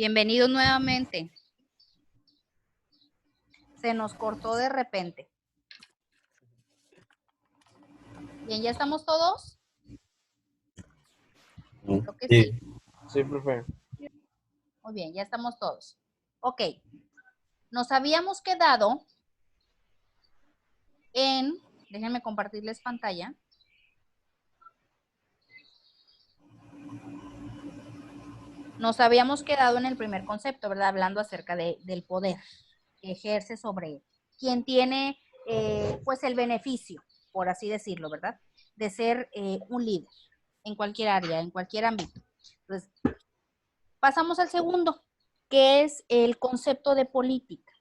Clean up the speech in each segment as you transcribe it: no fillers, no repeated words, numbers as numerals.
Bienvenidos nuevamente. Se nos cortó de repente. Bien, ¿ya estamos todos? Creo que sí. Sí, profe. Muy bien, ya estamos todos. Ok. Nos habíamos quedado en... Déjenme compartirles pantalla. Nos habíamos quedado en el primer concepto, ¿verdad? Hablando acerca del poder que ejerce sobre quien tiene, pues, el beneficio, por así decirlo, ¿verdad? De ser un líder en cualquier área, en cualquier ámbito. Entonces, pasamos al segundo, que es el concepto de política.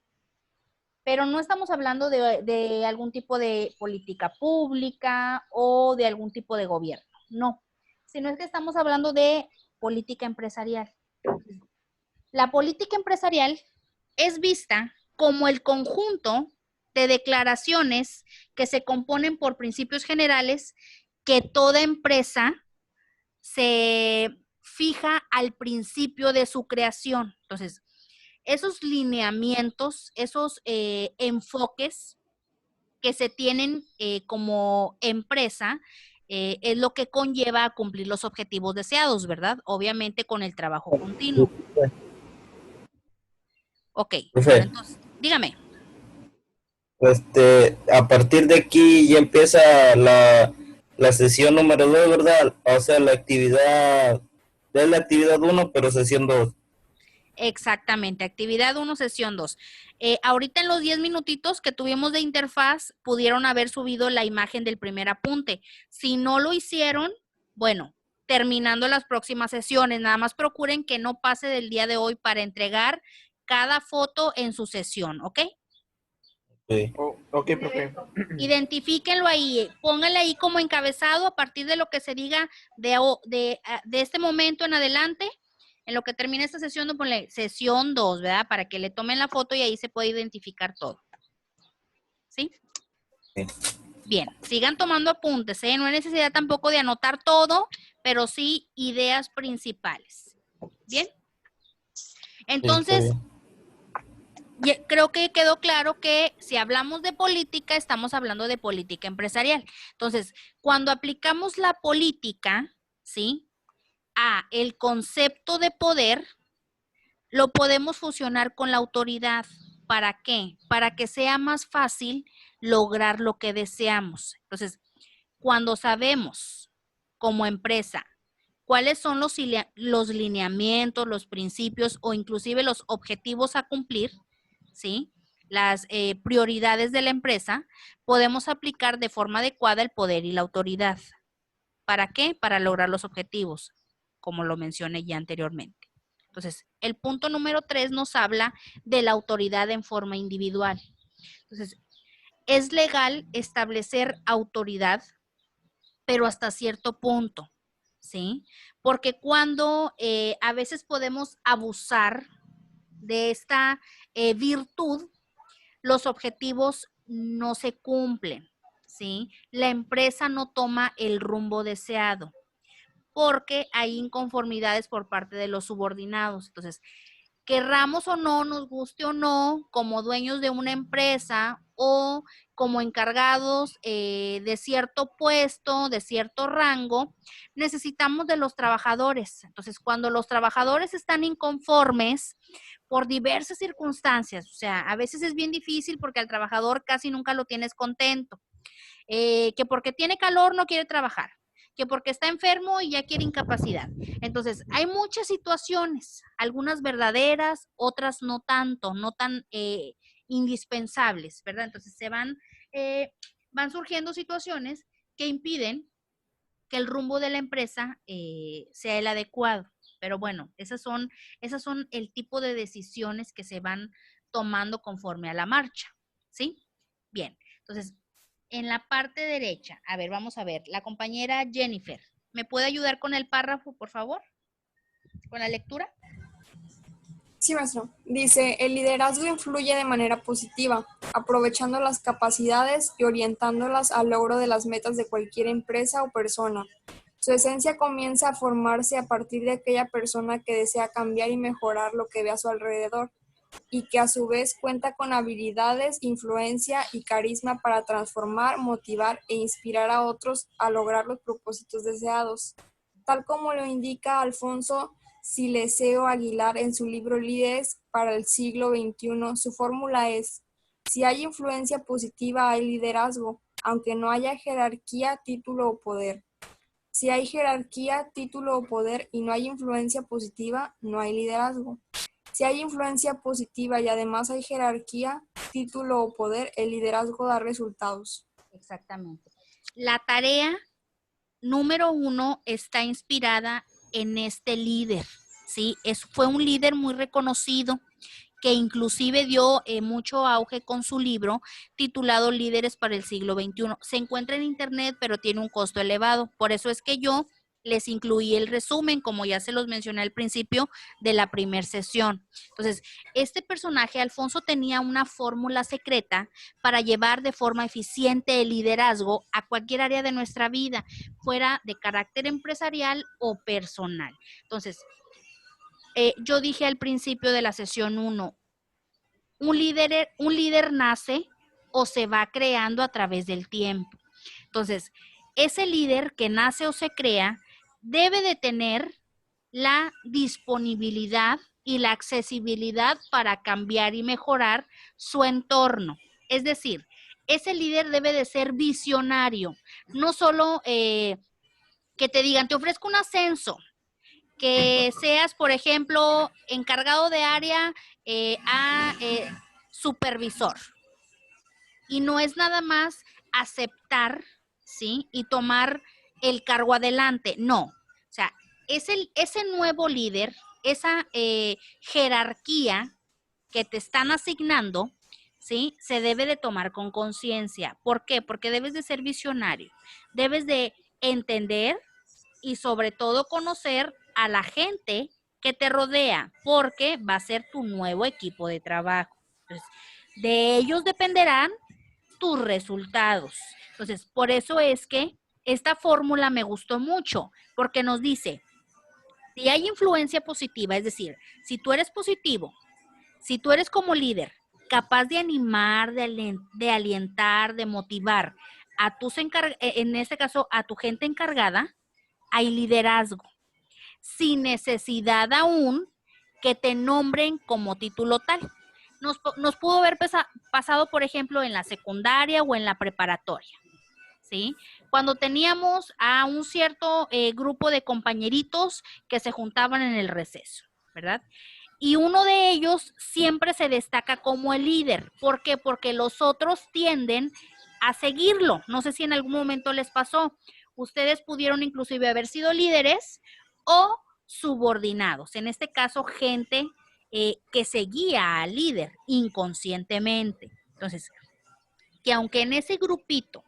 Pero no estamos hablando de algún tipo de política pública o de algún tipo de gobierno, no, sino es que estamos hablando de política empresarial. La política empresarial es vista como el conjunto de declaraciones que se componen por principios generales que toda empresa se fija al principio de su creación. Entonces, esos lineamientos, esos enfoques que se tienen como empresa, es lo que conlleva a cumplir los objetivos deseados, ¿verdad? Obviamente con el trabajo continuo. Ok, bueno, entonces, dígame. A partir de aquí ya empieza la sesión número 2, ¿verdad? O sea, es la actividad 1, pero sesión 2. Exactamente, actividad 1, sesión 2. Ahorita en los 10 minutitos que tuvimos de interfaz, pudieron haber subido la imagen del primer apunte. Si no lo hicieron, bueno, terminando las próximas sesiones, nada más procuren que no pase del día de hoy para entregar cada foto en su sesión, ¿ok? Sí. Ok, profe. Identifíquenlo ahí, pónganle ahí como encabezado a partir de lo que se diga de este momento en adelante. En lo que termine esta sesión, ponle sesión 2, ¿verdad? Para que le tomen la foto y ahí se puede identificar todo. ¿Sí? Sí. Bien, sigan tomando apuntes, ¿eh? No hay necesidad tampoco de anotar todo, pero sí ideas principales. ¿Bien? Entonces, creo que quedó claro que si hablamos de política, estamos hablando de política empresarial. Entonces, cuando aplicamos la política, ¿sí? A el concepto de poder, lo podemos fusionar con la autoridad. ¿Para qué? Para que sea más fácil lograr lo que deseamos. Entonces, cuando sabemos como empresa cuáles son los lineamientos, los principios o inclusive los objetivos a cumplir, ¿sí? Las prioridades de la empresa, podemos aplicar de forma adecuada el poder y la autoridad. ¿Para qué? Para lograr los objetivos, como lo mencioné ya anteriormente. Entonces, el punto número 3 nos habla de la autoridad en forma individual. Entonces, es legal establecer autoridad, pero hasta cierto punto, ¿sí? Porque cuando a veces podemos abusar de esta virtud, los objetivos no se cumplen, ¿sí? La empresa no toma el rumbo deseado porque hay inconformidades por parte de los subordinados. Entonces, querramos o no, nos guste o no, como dueños de una empresa o como encargados de cierto puesto, de cierto rango, necesitamos de los trabajadores. Entonces, cuando los trabajadores están inconformes por diversas circunstancias, o sea, a veces es bien difícil porque al trabajador casi nunca lo tienes contento, que porque tiene calor no quiere trabajar, que porque está enfermo y ya quiere incapacidad. Entonces, hay muchas situaciones, algunas verdaderas, otras no tanto, no tan indispensables, ¿verdad? Entonces, van surgiendo situaciones que impiden que el rumbo de la empresa sea el adecuado. Pero bueno, esas son el tipo de decisiones que se van tomando conforme a la marcha, ¿sí? Bien, entonces, en la parte derecha, a ver, vamos a ver, la compañera Jennifer, ¿me puede ayudar con el párrafo, por favor? ¿Con la lectura? Sí, maestro. Dice, el liderazgo influye de manera positiva, aprovechando las capacidades y orientándolas al logro de las metas de cualquier empresa o persona. Su esencia comienza a formarse a partir de aquella persona que desea cambiar y mejorar lo que ve a su alrededor y que a su vez cuenta con habilidades, influencia y carisma para transformar, motivar e inspirar a otros a lograr los propósitos deseados. Tal como lo indica Alfonso Sileseo Aguilar en su libro Líderes para el siglo XXI, su fórmula es: si hay influencia positiva, hay liderazgo, aunque no haya jerarquía, título o poder. Si hay jerarquía, título o poder y no hay influencia positiva, no hay liderazgo. Si hay influencia positiva y además hay jerarquía, título o poder, el liderazgo da resultados. Exactamente. La tarea número 1 está inspirada en este líder, ¿sí? Fue un líder muy reconocido que inclusive dio mucho auge con su libro titulado Líderes para el siglo XXI. Se encuentra en internet, pero tiene un costo elevado. Por eso es que yo les incluí el resumen, como ya se los mencioné al principio de la primera sesión. Entonces, este personaje, Alfonso, tenía una fórmula secreta para llevar de forma eficiente el liderazgo a cualquier área de nuestra vida, fuera de carácter empresarial o personal. Entonces, yo dije al principio de la sesión 1, un líder nace o se va creando a través del tiempo. Entonces, ese líder que nace o se crea debe de tener la disponibilidad y la accesibilidad para cambiar y mejorar su entorno. Es decir, ese líder debe de ser visionario, no solo que te digan, te ofrezco un ascenso, que seas, por ejemplo, encargado de área a supervisor. Y no es nada más aceptar, ¿sí? Y tomar el cargo adelante. No. O sea, ese nuevo líder, esa jerarquía que te están asignando, ¿sí? Se debe de tomar con conciencia. ¿Por qué? Porque debes de ser visionario. Debes de entender y sobre todo conocer a la gente que te rodea, porque va a ser tu nuevo equipo de trabajo. Entonces, de ellos dependerán tus resultados. Entonces, por eso es que esta fórmula me gustó mucho, porque nos dice, si hay influencia positiva, es decir, si tú eres positivo, si tú eres como líder capaz de animar, de alientar, de motivar a tus en este caso a tu gente encargada, hay liderazgo, sin necesidad aún que te nombren como título tal. Nos pudo haber pasado, por ejemplo, en la secundaria o en la preparatoria, ¿sí? Cuando teníamos a un cierto grupo de compañeritos que se juntaban en el receso, ¿verdad? Y uno de ellos siempre se destaca como el líder. ¿Por qué? Porque los otros tienden a seguirlo. No sé si en algún momento les pasó. Ustedes pudieron inclusive haber sido líderes o subordinados. En este caso, gente que seguía al líder inconscientemente. Entonces, que aunque en ese grupito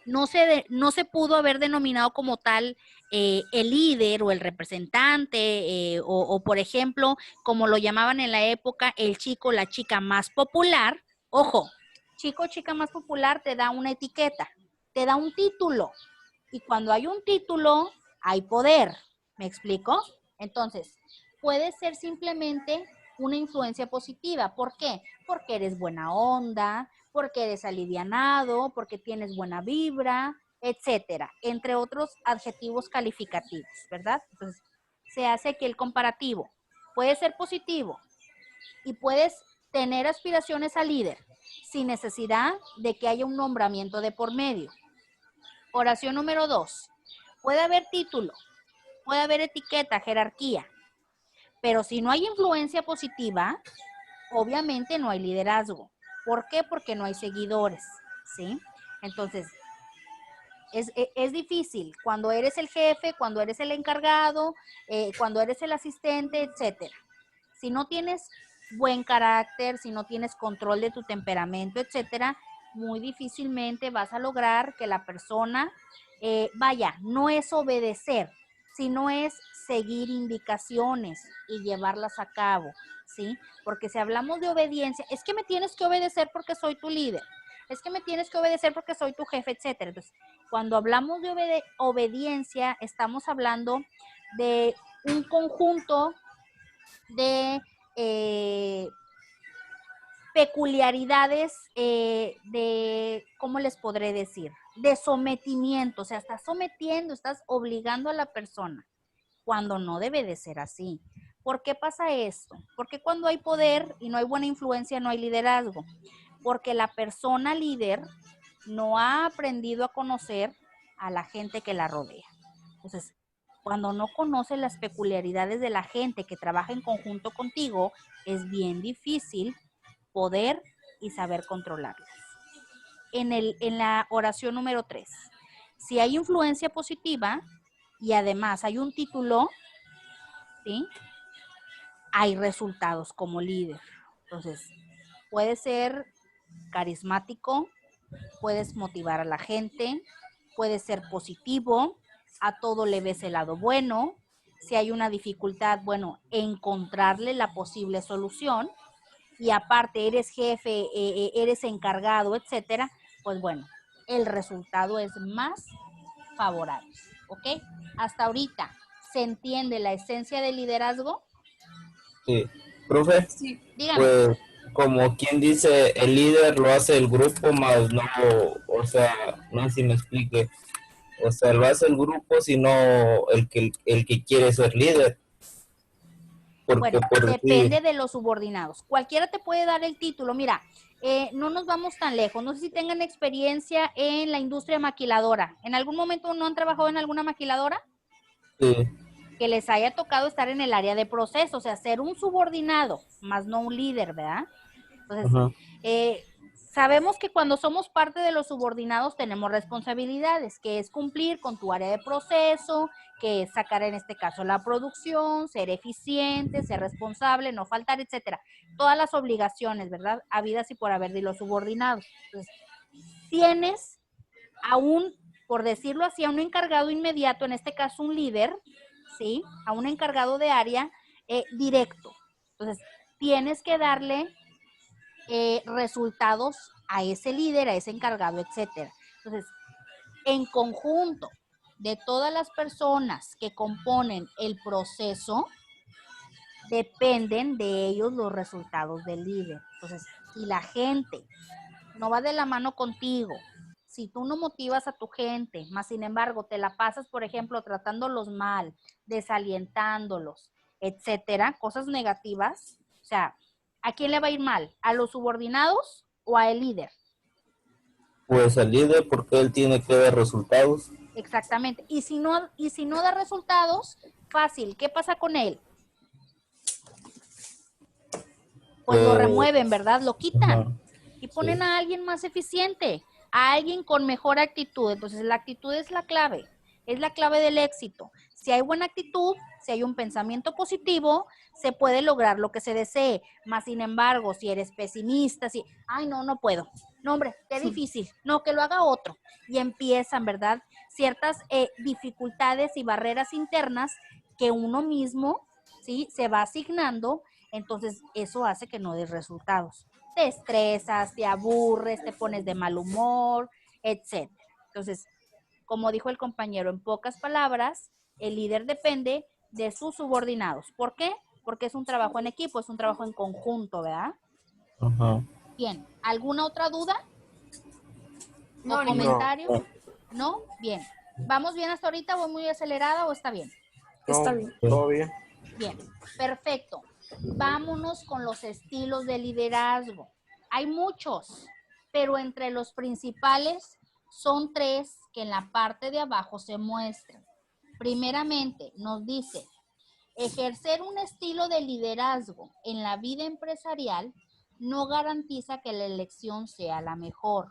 no se pudo haber denominado como tal el líder o el representante o, por ejemplo, como lo llamaban en la época, el chico, la chica más popular. Ojo, chico o chica más popular te da una etiqueta, te da un título. Y cuando hay un título, hay poder. ¿Me explico? Entonces, puede ser simplemente una influencia positiva. ¿Por qué? Porque eres buena onda, porque eres alivianado, porque tienes buena vibra, etcétera, entre otros adjetivos calificativos, ¿verdad? Entonces, se hace aquí el comparativo. Puede ser positivo y puedes tener aspiraciones a líder sin necesidad de que haya un nombramiento de por medio. Oración número 2. Puede haber título, puede haber etiqueta, jerarquía, pero si no hay influencia positiva, obviamente no hay liderazgo. ¿Por qué? Porque no hay seguidores, ¿sí? Entonces, es difícil cuando eres el jefe, cuando eres el encargado, cuando eres el asistente, etcétera. Si no tienes buen carácter, si no tienes control de tu temperamento, etcétera, muy difícilmente vas a lograr que la persona, no es obedecer, sino es seguir indicaciones y llevarlas a cabo, ¿sí? Porque si hablamos de obediencia, es que me tienes que obedecer porque soy tu líder. es que me tienes que obedecer porque soy tu jefe, etcétera. Entonces, cuando hablamos de obediencia, estamos hablando de un conjunto de peculiaridades de, ¿cómo les podré decir? De sometimiento, o sea, estás sometiendo, estás obligando a la persona, cuando no debe de ser así. ¿Por qué pasa esto? Porque cuando hay poder y no hay buena influencia, no hay liderazgo. Porque la persona líder no ha aprendido a conocer a la gente que la rodea. Entonces, cuando no conoces las peculiaridades de la gente que trabaja en conjunto contigo, es bien difícil poder y saber controlarlas. En la oración número 3, si hay influencia positiva y además hay un título, ¿sí? Hay resultados como líder. Entonces, puede ser carismático, puedes motivar a la gente, puedes ser positivo, a todo le ves el lado bueno. Si hay una dificultad, bueno, encontrarle la posible solución. Y aparte eres jefe, eres encargado, etcétera, pues bueno, el resultado es más favorable, ¿ok? Hasta ahorita, ¿se entiende la esencia del liderazgo? Sí. Profe, Sí. Dígame. pues como quien dice, el líder lo hace el grupo, más no, o sea, no sé si me explique, o sea, lo hace el grupo, sino el que quiere ser líder, porque Bueno, por depende decir, de los subordinados. Cualquiera te puede dar el título. Mira, no nos vamos tan lejos. No sé si tengan experiencia en la industria maquiladora. ¿En algún momento no han trabajado en alguna maquiladora? sí, Que les haya tocado estar en el área de proceso, o sea, ser un subordinado, más no un líder, ¿verdad? Entonces, ajá, sabemos que cuando somos parte de los subordinados tenemos responsabilidades, que es cumplir con tu área de proceso, que es sacar en este caso la producción, ser eficiente, ser responsable, no faltar, etcétera. Todas las obligaciones, ¿verdad? Habidas y por haber de los subordinados. Entonces, tienes a un, por decirlo así, a un encargado inmediato, en este caso un líder, ¿sí? A un encargado de área directo. Entonces, tienes que darle resultados a ese líder, a ese encargado, etcétera. Entonces, en conjunto de todas las personas que componen el proceso, dependen de ellos los resultados del líder. Entonces, si la gente no va de la mano contigo, si tú no motivas a tu gente, más sin embargo te la pasas, por ejemplo, tratándolos mal, desalientándolos, etcétera, cosas negativas, o sea, ¿a quién le va a ir mal? ¿A los subordinados o al líder? pues al líder porque él tiene que dar resultados. Exactamente. Y si no da resultados, fácil, ¿qué pasa con él? Pues lo Pues, remueven, ¿verdad? Lo quitan ajá, y sí, ponen a alguien más eficiente, a alguien con mejor actitud. Entonces, la actitud es la clave del éxito. Si hay buena actitud, si hay un pensamiento positivo, se puede lograr lo que se desee. Más sin embargo, si eres pesimista, si, ay, no, no puedo. No, hombre, qué difícil. No, que lo haga otro. Y empiezan, ¿verdad? Ciertas dificultades y barreras internas que uno mismo, ¿sí? Se va asignando. Entonces, eso hace que no des resultados. Te estresas, te aburres, te pones de mal humor, etcétera. Entonces, como dijo el compañero, en pocas palabras, el líder depende de sus subordinados. ¿Por qué? Porque es un trabajo en equipo, es un trabajo en conjunto, ¿verdad? ajá. Bien, ¿alguna otra duda o No, ninguna. No, comentario? ¿No? Bien. ¿Vamos bien hasta ahorita? ¿Voy muy acelerada o está bien? Está no, bien. todo bien. Bien, perfecto. Vámonos con los estilos de liderazgo. Hay muchos, pero entre los principales son tres que en la parte de abajo se muestran. Primeramente, nos dice, ejercer un estilo de liderazgo en la vida empresarial no garantiza que la elección sea la mejor.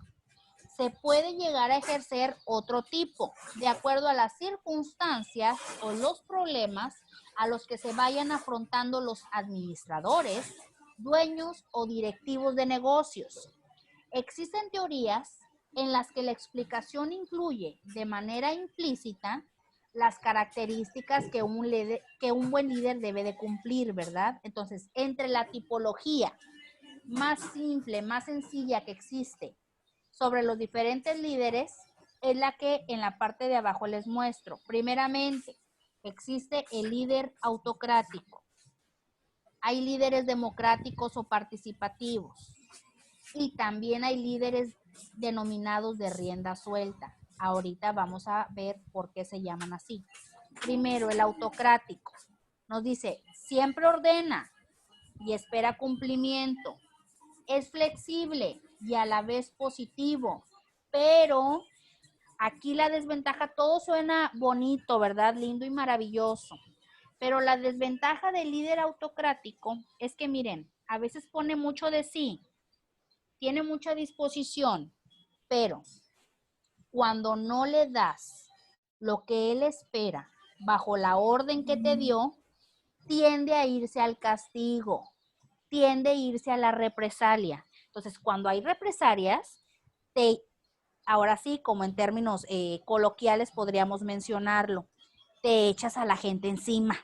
Se puede llegar a ejercer otro tipo, de acuerdo a las circunstancias o los problemas a los que se vayan afrontando los administradores, dueños o directivos de negocios. Existen teorías en las que la explicación incluye de manera implícita las características que un buen líder debe de cumplir, ¿verdad? Entonces, entre la tipología más simple, más sencilla que existe, sobre los diferentes líderes es la que en la parte de abajo les muestro. Primeramente, existe el líder autocrático. Hay líderes democráticos o participativos. Y también hay líderes denominados de rienda suelta. Ahorita vamos a ver por qué se llaman así. Primero, el autocrático. Nos dice, siempre ordena y espera cumplimiento. Es flexible y a la vez positivo. Pero aquí la desventaja, todo suena bonito, ¿verdad? Lindo y maravilloso. Pero la desventaja del líder autocrático es que, miren, a veces pone mucho de sí, tiene mucha disposición, pero cuando no le das lo que él espera bajo la orden que te dio, tiende a irse al castigo, tiende a irse a la represalia. Entonces, cuando hay represalias, ahora sí, como en términos coloquiales podríamos mencionarlo, te echas a la gente encima,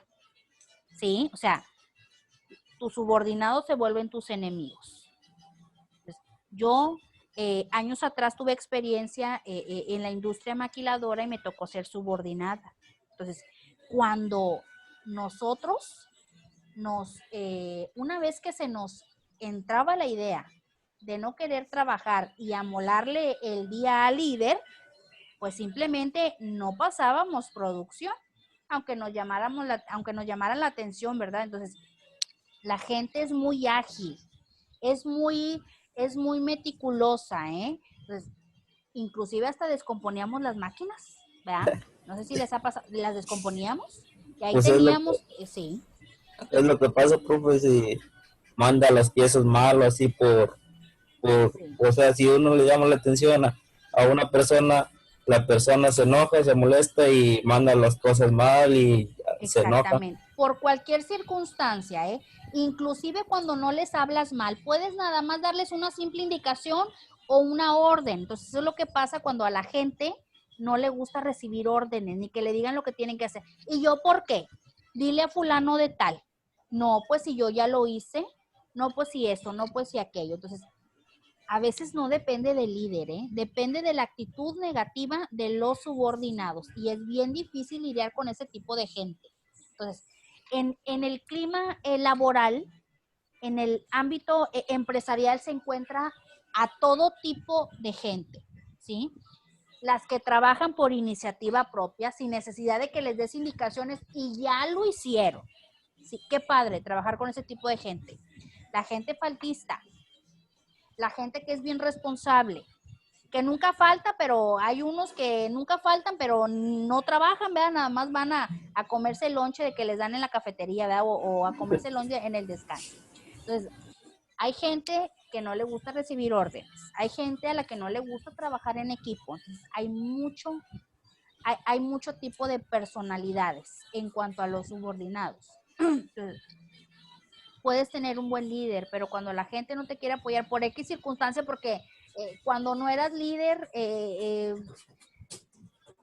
¿sí? O sea, tus subordinados se vuelven tus enemigos. Entonces, yo años atrás tuve experiencia en la industria maquiladora y me tocó ser subordinada. Entonces, cuando nosotros una vez que se nos entraba la idea de no querer trabajar y amolarle el día al líder, pues simplemente no pasábamos producción, aunque nos llamaran la atención, ¿verdad? Entonces, la gente es muy ágil, es muy meticulosa, ¿eh? Entonces, inclusive hasta descomponíamos las máquinas, ¿verdad? No sé si les ha pasado, las descomponíamos y ahí Pues teníamos, sí. es lo que pasa, profe, si manda las piezas mal, así Sí. o sea, si uno le llama la atención a una persona, la persona se enoja, se molesta y manda las cosas mal y se enoja. Exactamente. Por cualquier circunstancia, ¿eh? Inclusive cuando no les hablas mal, puedes nada más darles una simple indicación o una orden. Entonces, eso es lo que pasa cuando a la gente no le gusta recibir órdenes, ni que le digan lo que tienen que hacer. ¿Y yo por qué? Dile a fulano de tal. No, pues si yo ya lo hice. No, pues si esto, no, pues si aquello. Entonces, a veces no depende del líder, ¿eh? Depende de la actitud negativa de los subordinados y es bien difícil lidiar con ese tipo de gente. Entonces, en el clima laboral, en el ámbito empresarial se encuentra a todo tipo de gente, ¿sí? Las que trabajan por iniciativa propia, sin necesidad de que les des indicaciones y ya lo hicieron. Sí, qué padre trabajar con ese tipo de gente. La gente faltista, la gente que es bien responsable, que nunca falta, pero hay unos que nunca faltan, pero no trabajan, ¿verdad? Nada más van a comerse el lonche de que les dan en la cafetería, ¿verdad? O a comerse el lonche en el descanso. Entonces, hay gente que no le gusta recibir órdenes, hay gente a la que no le gusta trabajar en equipo. Entonces, hay mucho tipo de personalidades en cuanto a los subordinados. Entonces, puedes tener un buen líder, pero cuando la gente no te quiere apoyar por X circunstancia, porque cuando no eras líder,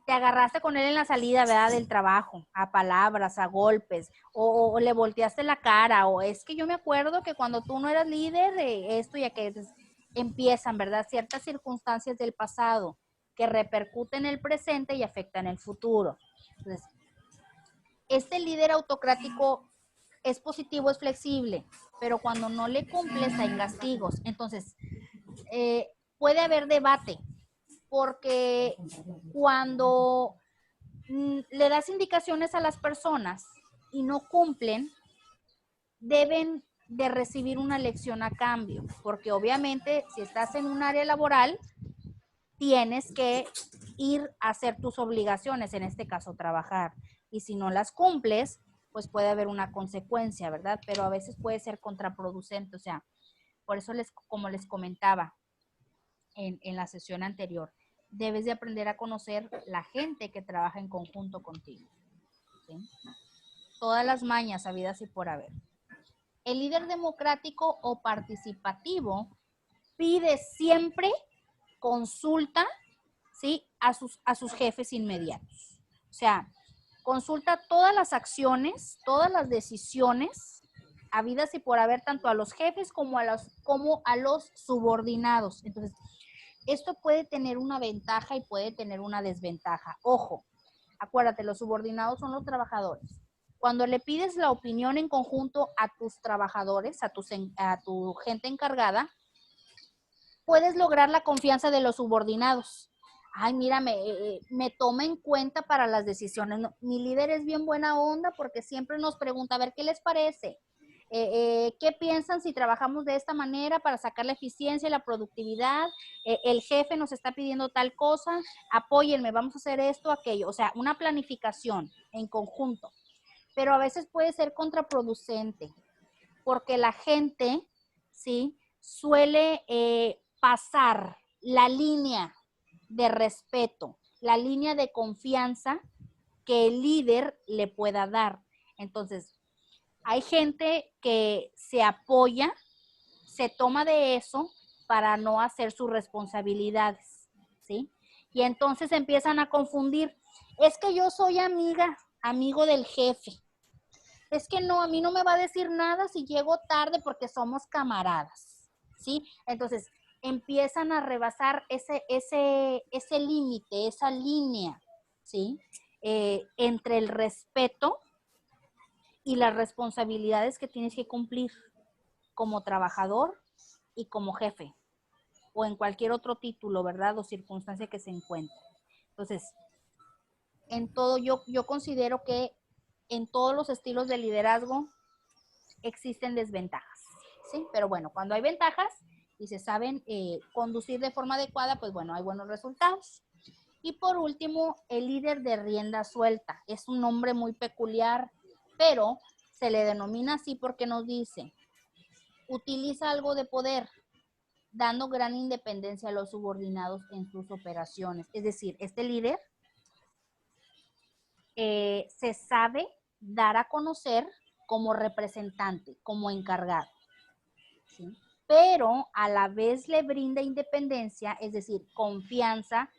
te agarraste con él en la salida, ¿verdad? Del trabajo, a palabras, a golpes, o le volteaste la cara, o es que yo me acuerdo que cuando tú no eras líder, esto y aquello, empiezan, ¿verdad? Ciertas circunstancias del pasado que repercuten en el presente y afectan el futuro. Entonces, este líder autocrático es positivo, es flexible, pero cuando no le cumples hay castigos. Entonces, puede haber debate, porque cuando le das indicaciones a las personas y no cumplen, deben de recibir una lección a cambio, porque obviamente si estás en un área laboral, tienes que ir a hacer tus obligaciones, en este caso trabajar, y si no las cumples, pues puede haber una consecuencia, ¿verdad? Pero a veces puede ser contraproducente, o sea, por eso como les comentaba en la sesión anterior, debes de aprender a conocer la gente que trabaja en conjunto contigo, ¿sí? Todas las mañas habidas y por haber. El líder democrático o participativo pide siempre consulta, ¿sí? a sus jefes inmediatos. O sea, consulta todas las acciones, todas las decisiones habidas y por haber, tanto a los jefes como a los subordinados. Entonces, esto puede tener una ventaja y puede tener una desventaja. Ojo, acuérdate, los subordinados son los trabajadores. Cuando le pides la opinión en conjunto a tus trabajadores, a tu gente encargada, puedes lograr la confianza de los subordinados. Ay, mira, me toma en cuenta para las decisiones. No, mi líder es bien buena onda porque siempre nos pregunta, a ver, ¿qué les parece? ¿Qué piensan si trabajamos de esta manera para sacar la eficiencia y la productividad? El jefe nos está pidiendo tal cosa, apóyenme, vamos a hacer esto, aquello. O sea, una planificación en conjunto. Pero a veces puede ser contraproducente porque la gente, ¿sí? Suele pasar la línea de respeto, la línea de confianza que el líder le pueda dar. Entonces, hay gente que se apoya, se toma de eso para no hacer sus responsabilidades, ¿sí? Y entonces empiezan a confundir. Es que yo soy amigo del jefe. Es que no, a mí no me va a decir nada si llego tarde porque somos camaradas, ¿sí? Entonces, empiezan a rebasar ese límite, esa línea, ¿sí? Entre el respeto y las responsabilidades que tienes que cumplir como trabajador y como jefe, o en cualquier otro título, ¿verdad? O circunstancia que se encuentre. Entonces, en todo, yo considero que en todos los estilos de liderazgo existen desventajas, ¿sí? Pero bueno, cuando hay ventajas y se saben conducir de forma adecuada, pues bueno, hay buenos resultados. Y por último, el líder de rienda suelta. Es un nombre muy peculiar, pero se le denomina así porque nos dice, utiliza algo de poder, dando gran independencia a los subordinados en sus operaciones. Es decir, este líder se sabe dar a conocer como representante, como encargado, ¿sí? Pero a la vez le brinda independencia, es decir, confianza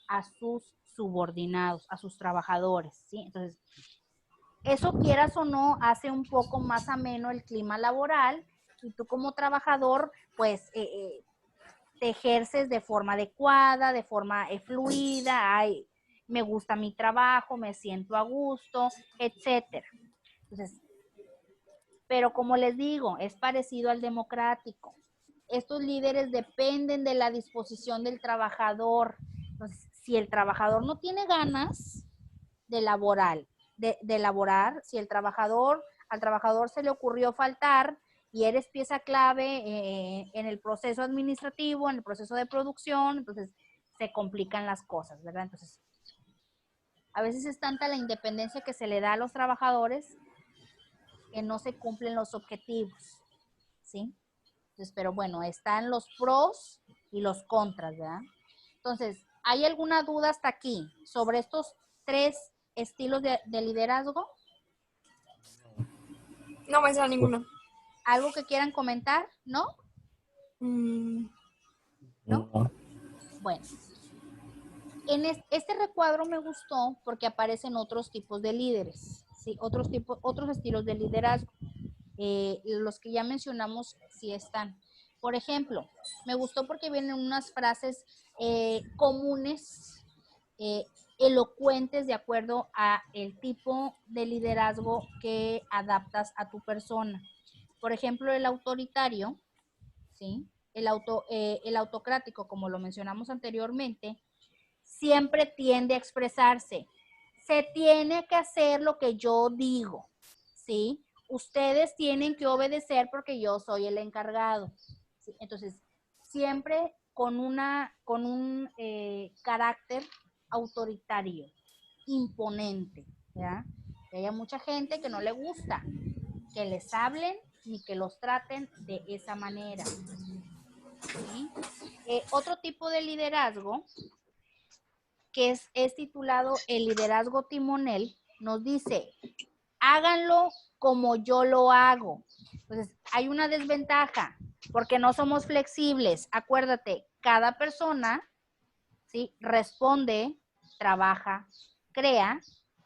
a sus subordinados, a sus trabajadores, ¿sí? Entonces, eso quieras o no, hace un poco más ameno el clima laboral y tú como trabajador, pues, te ejerces de forma adecuada, de forma fluida, ay, me gusta mi trabajo, me siento a gusto, etcétera. Entonces, pero como les digo, es parecido al democrático. Estos líderes dependen de la disposición del trabajador. Entonces, si el trabajador no tiene ganas de laborar, si al trabajador se le ocurrió faltar y eres pieza clave en el proceso administrativo, en el proceso de producción, entonces se complican las cosas, ¿verdad? Entonces, a veces es tanta la independencia que se le da a los trabajadores que no se cumplen los objetivos, ¿sí? Entonces, pero bueno, están los pros y los contras, ¿verdad? Entonces, ¿hay alguna duda hasta aquí sobre estos 3 estilos de liderazgo? No me sale ninguna. ¿Algo que quieran comentar? ¿No? ¿No? No. Bueno, en este recuadro me gustó porque aparecen otros tipos de líderes, ¿sí? Otros estilos de liderazgo. Los que ya mencionamos sí están. Por ejemplo, me gustó porque vienen unas frases comunes, elocuentes de acuerdo a el tipo de liderazgo que adaptas a tu persona. Por ejemplo, el autoritario, ¿sí? El autocrático, como lo mencionamos anteriormente, siempre tiende a expresarse. Se tiene que hacer lo que yo digo, ¿sí? Ustedes tienen que obedecer porque yo soy el encargado, ¿sí? Entonces, siempre con un carácter autoritario, imponente, ¿ya? Y hay mucha gente que no le gusta que les hablen ni que los traten de esa manera, ¿sí? Otro tipo de liderazgo que es titulado El liderazgo timonel, nos dice, háganlo como yo lo hago. Entonces, hay una desventaja porque no somos flexibles. Acuérdate, cada persona, ¿sí?, responde, trabaja, crea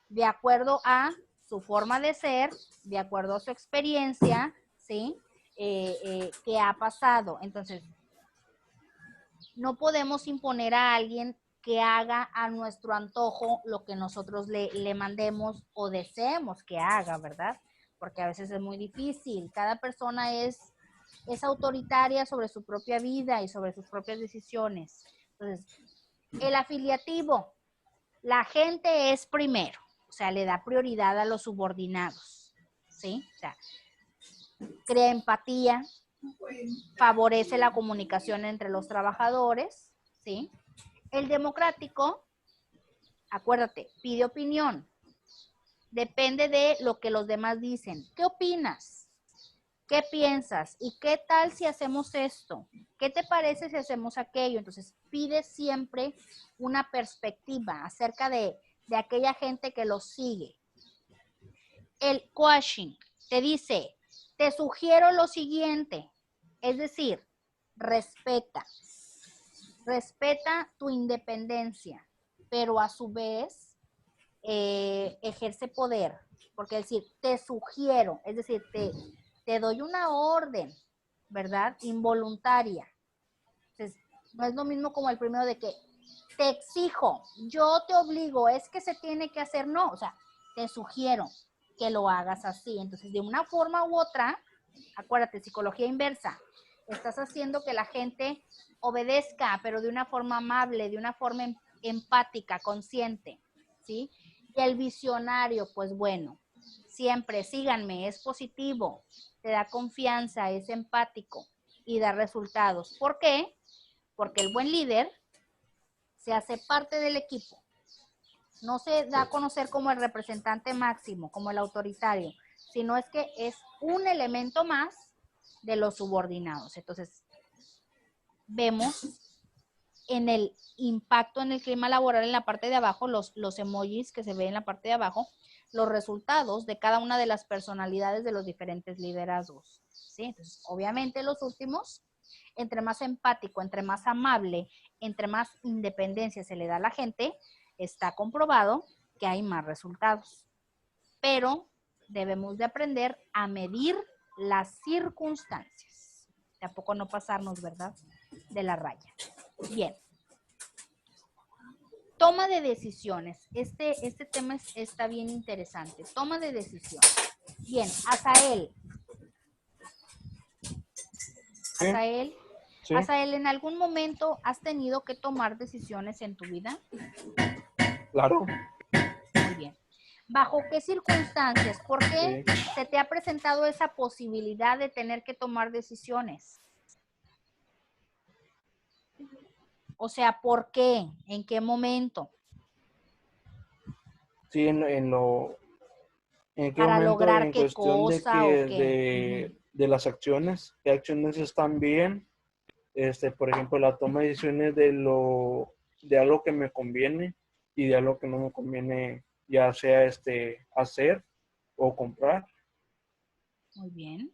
de acuerdo a su forma de ser, de acuerdo a su experiencia, ¿sí?, que ha pasado. Entonces, no podemos imponer a alguien que haga a nuestro antojo lo que nosotros le mandemos o deseemos que haga, ¿verdad? Porque a veces es muy difícil. Cada persona es autoritaria sobre su propia vida y sobre sus propias decisiones. Entonces, el afiliativo, la gente es primero, o sea, le da prioridad a los subordinados, ¿sí? O sea, crea empatía, favorece la comunicación entre los trabajadores, ¿sí? El democrático, acuérdate, pide opinión, depende de lo que los demás dicen. ¿Qué opinas? ¿Qué piensas? ¿Y qué tal si hacemos esto? ¿Qué te parece si hacemos aquello? Entonces, pide siempre una perspectiva acerca de aquella gente que los sigue. El coaching te dice, te sugiero lo siguiente, es decir, respeta tu independencia, pero a su vez ejerce poder, porque es decir, te sugiero, es decir, te doy una orden, ¿verdad? Involuntaria. Entonces, no es lo mismo como el primero de que te exijo, yo te obligo, es que se tiene que hacer, no, o sea, te sugiero que lo hagas así. Entonces, de una forma u otra, acuérdate, psicología inversa, estás haciendo que la gente obedezca, pero de una forma amable, de una forma empática, consciente, ¿sí? Y el visionario, pues bueno, siempre síganme, es positivo, te da confianza, es empático y da resultados. ¿Por qué? Porque el buen líder se hace parte del equipo. No se da a conocer como el representante máximo, como el autoritario, sino es que es un elemento más de los subordinados. Entonces, vemos en el impacto en el clima laboral en la parte de abajo, los emojis que se ven en la parte de abajo, los resultados de cada una de las personalidades de los diferentes liderazgos, ¿sí? Entonces, obviamente los últimos, entre más empático, entre más amable, entre más independencia se le da a la gente, está comprobado que hay más resultados. Pero debemos de aprender a medir las circunstancias. Tampoco no pasarnos, ¿verdad?, de la raya. Bien. Toma de decisiones. Este tema está bien interesante. Toma de decisiones. Bien, Azael. Sí, Azael, sí, Azael, ¿en algún momento has tenido que tomar decisiones en tu vida? claro. Muy bien. ¿Bajo qué circunstancias? ¿Por qué Sí. se te ha presentado esa posibilidad de tener que tomar decisiones? O sea, ¿por qué? ¿En qué momento? Sí, en qué ¿Para momento, lograr en qué cuestión de cosa o que qué? Ujú. de las acciones, qué acciones están bien, por ejemplo, la toma de decisiones de algo que me conviene y de algo que no me conviene, ya sea hacer o comprar, Muy bien.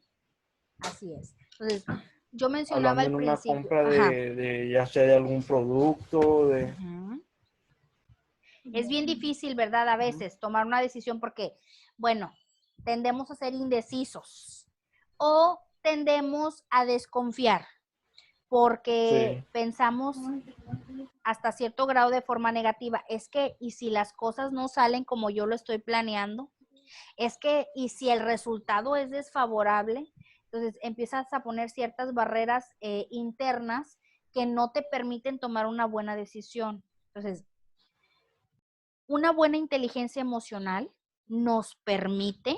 Así es. Entonces, yo mencionaba hablando al en una principio. compra Ajá. de ya sea de algún producto, Ujú. Es bien difícil, ¿verdad? A veces tomar una decisión porque, bueno, tendemos a ser indecisos o tendemos a desconfiar porque sí, pensamos hasta cierto grado de forma negativa. Es que, ¿y si las cosas no salen como yo lo estoy planeando? Es que, ¿y si el resultado es desfavorable? Entonces empiezas a poner ciertas barreras internas que no te permiten tomar una buena decisión. Entonces, una buena inteligencia emocional nos permite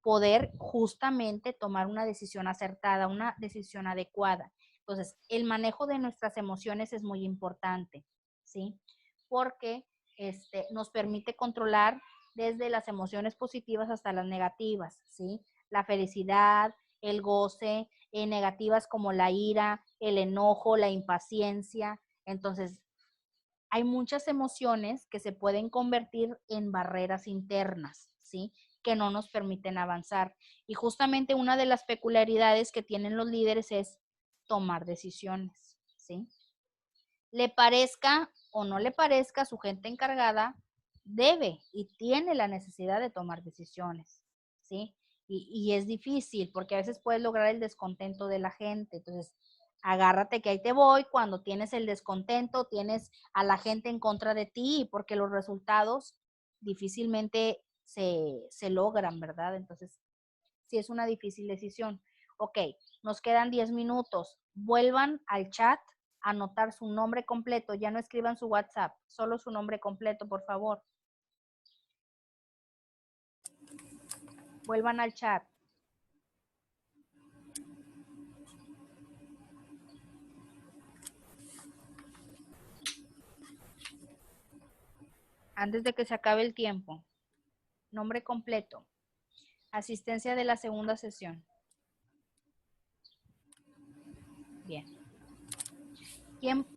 poder justamente tomar una decisión acertada, una decisión adecuada. Entonces, el manejo de nuestras emociones es muy importante, ¿sí? Porque nos permite controlar desde las emociones positivas hasta las negativas, ¿sí? La felicidad, el goce, negativas como la ira, el enojo, la impaciencia. Entonces, hay muchas emociones que se pueden convertir en barreras internas, ¿sí? Que no nos permiten avanzar. Y justamente una de las peculiaridades que tienen los líderes es tomar decisiones, ¿sí? Le parezca o no le parezca a su gente encargada, debe y tiene la necesidad de tomar decisiones, ¿sí? Y es difícil porque a veces puedes lograr el descontento de la gente. Entonces, agárrate que ahí te voy cuando tienes el descontento, tienes a la gente en contra de ti, porque los resultados difícilmente se logran, ¿verdad? Entonces, sí es una difícil decisión. Ok, nos quedan 10 minutos. Vuelvan al chat a anotar su nombre completo. Ya no escriban su WhatsApp, solo su nombre completo, por favor. Vuelvan al chat. Antes de que se acabe el tiempo. Nombre completo. Asistencia de la segunda sesión. Bien.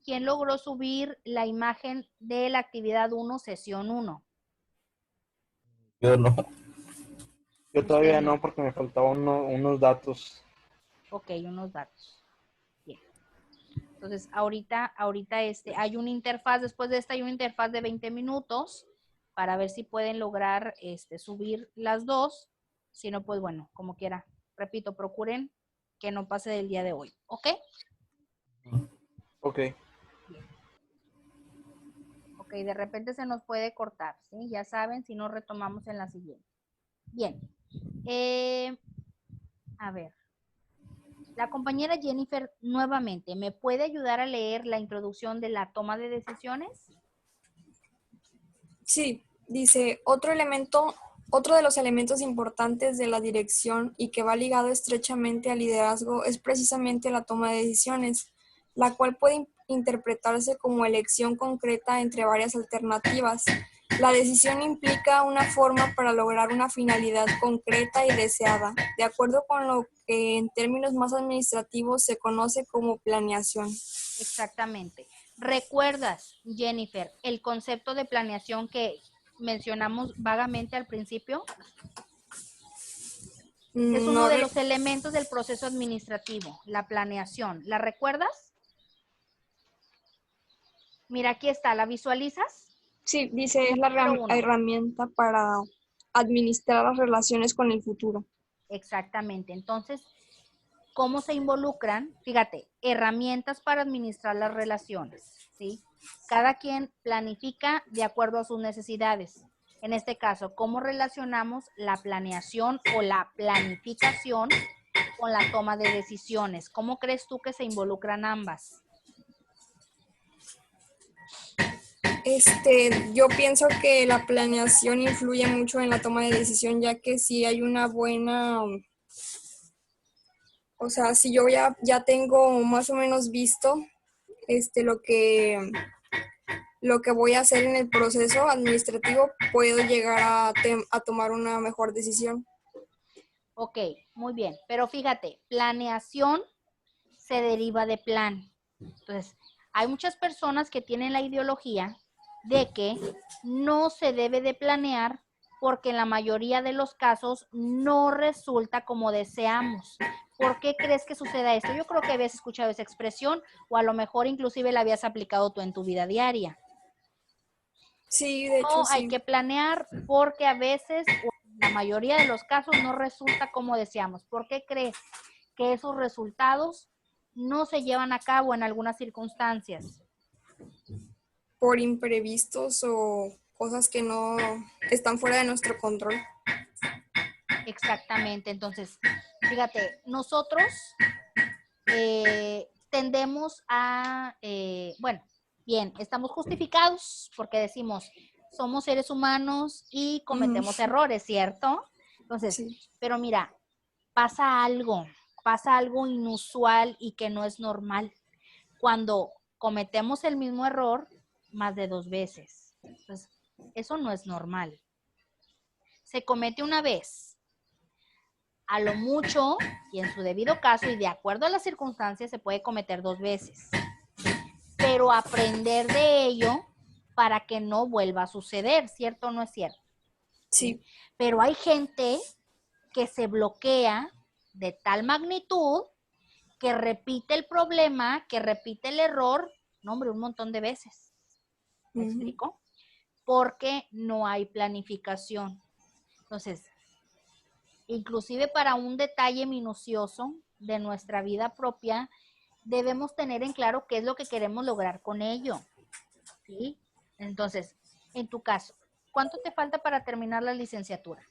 ¿Quién logró subir la imagen de la actividad 1, sesión 1? Yo no. Yo todavía Usted no, porque me faltaban unos datos. Ok, unos datos. Bien. Entonces, ahorita hay una interfaz, después de esta hay una interfaz de 20 minutos para ver si pueden lograr subir las dos. Si no, pues bueno, como quiera. Repito, procuren que no pase del día de hoy. ¿Ok? Ok. Ok, de repente se nos puede cortar, ¿sí? Ya saben, si no retomamos en la siguiente. Bien. A ver. La compañera Jennifer, nuevamente, ¿me puede ayudar a leer la introducción de la toma de decisiones? Sí, dice, otro de los elementos importantes de la dirección y que va ligado estrechamente al liderazgo es precisamente la toma de decisiones, la cual puede interpretarse como elección concreta entre varias alternativas. La decisión implica una forma para lograr una finalidad concreta y deseada, de acuerdo con lo que en términos más administrativos se conoce como planeación. Exactamente. ¿Recuerdas, Jennifer, el concepto de planeación que mencionamos vagamente al principio? Es uno No, de los elementos del proceso administrativo, la planeación. ¿La recuerdas? Mira, aquí está, ¿la visualizas? sí, dice, es la Número 1. herramienta para administrar las relaciones con el futuro. Exactamente. Entonces, ¿cómo se involucran? Fíjate, herramientas para administrar las relaciones, ¿sí? Cada quien planifica de acuerdo a sus necesidades. En este caso, ¿cómo relacionamos la planeación o la planificación con la toma de decisiones? ¿Cómo crees tú que se involucran ambas? Yo pienso que la planeación influye mucho en la toma de decisión, ya que si hay una buena, o sea, si yo ya tengo más o menos visto lo que voy a hacer en el proceso administrativo, puedo llegar a tomar una mejor decisión. Ok, muy bien. Pero fíjate, planeación se deriva de plan. Entonces, hay muchas personas que tienen la ideología de que no se debe de planear porque en la mayoría de los casos no resulta como deseamos. ¿Por qué crees que suceda esto? Yo creo que habías escuchado esa expresión o a lo mejor inclusive la habías aplicado tú en tu vida diaria. Sí, de hecho No hay sí. que planear porque a veces, o en la mayoría de los casos, no resulta como deseamos. ¿Por qué crees que esos resultados no se llevan a cabo en algunas circunstancias? Por imprevistos o cosas que no están fuera de nuestro control. Exactamente. Entonces, fíjate, nosotros tendemos a, bueno, bien, estamos justificados porque decimos, somos seres humanos y cometemos errores, ¿cierto? Entonces, Sí. pero mira, pasa algo inusual y que no es normal cuando cometemos el mismo error más de 2 veces. Entonces, eso no es normal. Se comete una vez, a lo mucho y en su debido caso y de acuerdo a las circunstancias se puede cometer 2 veces, pero aprender de ello para que no vuelva a suceder, ¿cierto o no es cierto? Sí. Pero hay gente que se bloquea de tal magnitud que repite el problema, que repite el error, no hombre, un montón de veces. ¿Me explico? Porque no hay planificación. Entonces, inclusive para un detalle minucioso de nuestra vida propia, debemos tener en claro qué es lo que queremos lograr con ello, ¿sí? Entonces, en tu caso, ¿cuánto te falta para terminar la licenciatura?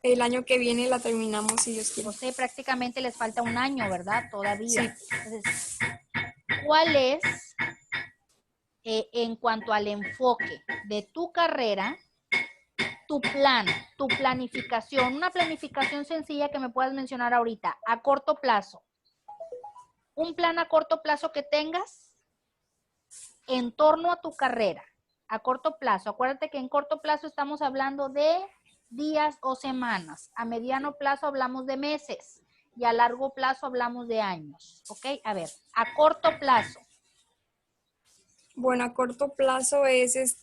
El año que viene la terminamos, si Dios quiere. O sea, prácticamente les falta un año, ¿verdad? Todavía. Sí. Entonces, ¿cuál es, en cuanto al enfoque de tu carrera, tu plan, tu planificación? Una planificación sencilla que me puedas mencionar ahorita, a corto plazo. Un plan a corto plazo que tengas en torno a tu carrera, a corto plazo. Acuérdate que en corto plazo estamos hablando de días o semanas. A mediano plazo hablamos de meses y a largo plazo hablamos de años. ¿Ok? A ver, a corto plazo. Bueno, a corto plazo es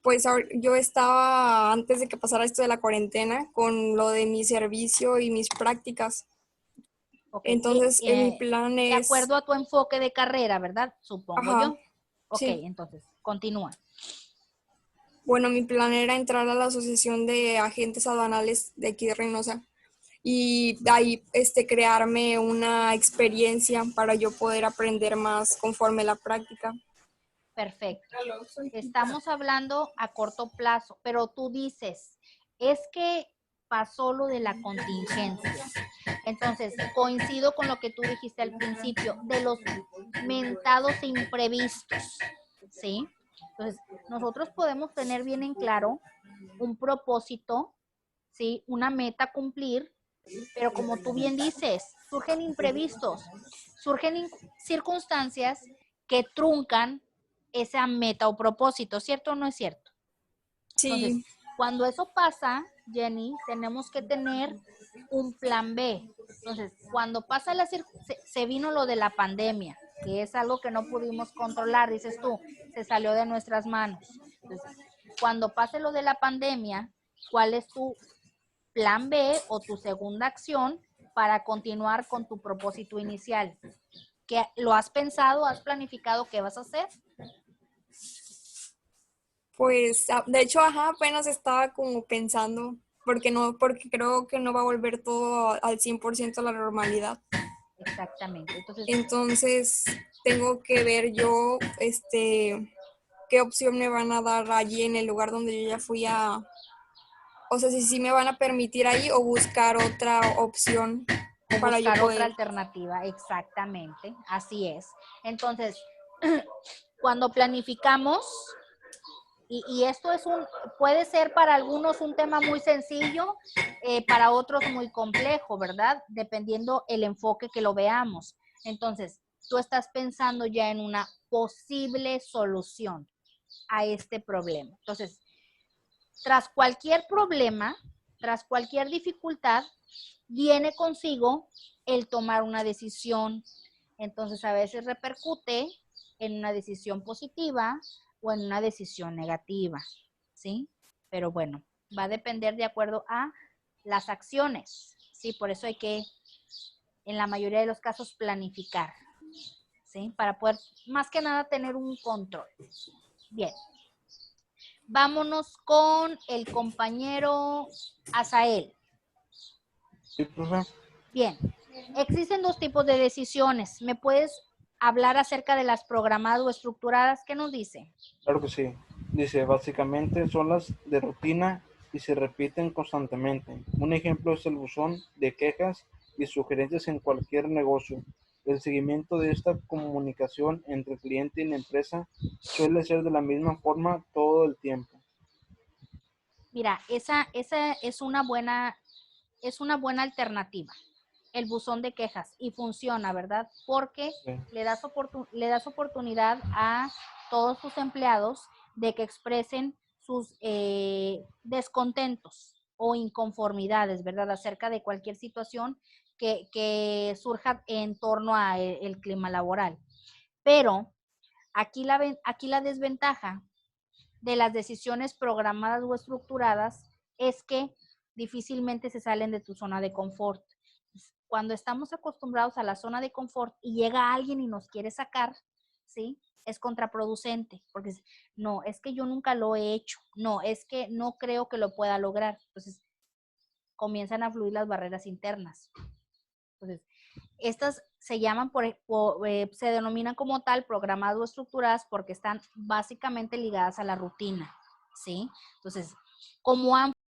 pues yo estaba antes de que pasara esto de la cuarentena con lo de mi servicio y mis prácticas. Okay. Entonces, mi plan de es, acuerdo a tu enfoque de carrera, ¿verdad? Supongo ajá, yo. Ok, sí. entonces, continúa. Bueno, mi plan era entrar a la Asociación de Agentes Aduanales de aquí de Reynosa y de ahí crearme una experiencia para yo poder aprender más conforme la práctica. Perfecto. Estamos hablando a corto plazo, pero tú dices, es que pasó lo de la contingencia. Entonces, coincido con lo que tú dijiste al principio, de los mentados imprevistos, ¿sí? Entonces, nosotros podemos tener bien en claro un propósito, ¿sí? Una meta a cumplir, pero como tú bien dices, surgen imprevistos, surgen circunstancias que truncan esa meta o propósito, ¿cierto o no es cierto? Entonces, Sí, cuando eso pasa, Jenny, tenemos que tener un plan B. Entonces, cuando pasa se vino lo de la pandemia, que es algo que no pudimos controlar, dices tú, se salió de nuestras manos. Entonces, cuando pase lo de la pandemia, ¿cuál es tu plan B o tu segunda acción para continuar con tu propósito inicial? ¿Qué, lo has pensado, has planificado qué vas a hacer? pues de hecho, ajá, apenas estaba como pensando, porque creo que no va a volver todo al 100% a la normalidad. Exactamente. Entonces, Entonces, tengo que ver yo, qué opción me van a dar allí en el lugar donde yo ya fui o sea, si sí me van a permitir ahí o buscar otra opción o para yo buscar otra poder. alternativa, exactamente, así es. Entonces, cuando planificamos, y esto puede ser para algunos un tema muy sencillo, para otros muy complejo, ¿verdad? Dependiendo el enfoque que lo veamos. Entonces, tú estás pensando ya en una posible solución a este problema. Entonces, tras cualquier problema, tras cualquier dificultad, viene consigo el tomar una decisión. Entonces, a veces repercute en una decisión positiva o en una decisión negativa, ¿sí? Pero bueno, va a depender de acuerdo a las acciones, ¿sí? Por eso hay que, en la mayoría de los casos, planificar, ¿sí? Para poder, más que nada, tener un control. Bien. Vámonos con el compañero Asael. Sí, profe. Bien, existen dos tipos de decisiones. ¿Me puedes hablar acerca de las programadas o estructuradas? ¿Qué nos dice? Claro que sí. Dice, básicamente son las de rutina y se repiten constantemente. Un ejemplo es el buzón de quejas y sugerencias en cualquier negocio. El seguimiento de esta comunicación entre el cliente y la empresa suele ser de la misma forma todo el tiempo. Mira, esa es una buena alternativa, el buzón de quejas, y funciona, ¿verdad? Porque Sí. le das oportunidad a todos tus empleados de que expresen sus descontentos o inconformidades, ¿verdad? Acerca de cualquier situación que surja en torno a el clima laboral. Pero aquí la desventaja de las decisiones programadas o estructuradas es que difícilmente se salen de tu zona de confort. Cuando estamos acostumbrados a la zona de confort y llega alguien y nos quiere sacar, ¿sí? Es contraproducente, porque no, es que yo nunca lo he hecho, no, es que no creo que lo pueda lograr. Entonces, comienzan a fluir las barreras internas. Entonces, estas se llaman, se denominan como tal programadas o estructuradas porque están básicamente ligadas a la rutina, ¿sí? Entonces, como han